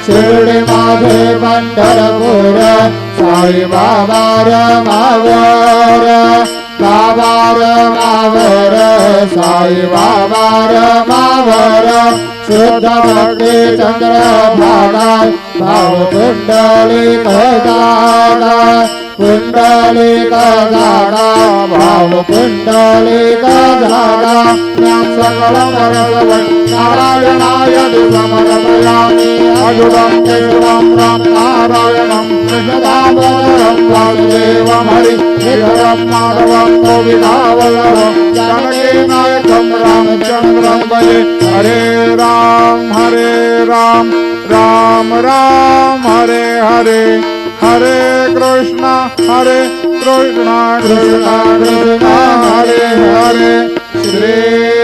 शिर्डी माझे पंढरपूर साई बाबा रमावर बाबा रमावर साई बाबा रमावर शुद्ध भक्ती चंद्रभागा भाव कुंडलिक जागा कुंडलिक जागा भाव कुंडलिक जागा सकल नारायणाय समर्पयामि अजुतं केशवं राम नारायणं कृष्णदामोदरं वासुदेवं हरिहरं माधवं गोविन्दावल्लभं जानकीनायकं रामचन्द्रं भजे हरे राम राम राम हरे हरे हरे कृष्णा कृष्णा कृष्णा हरे हरे श्री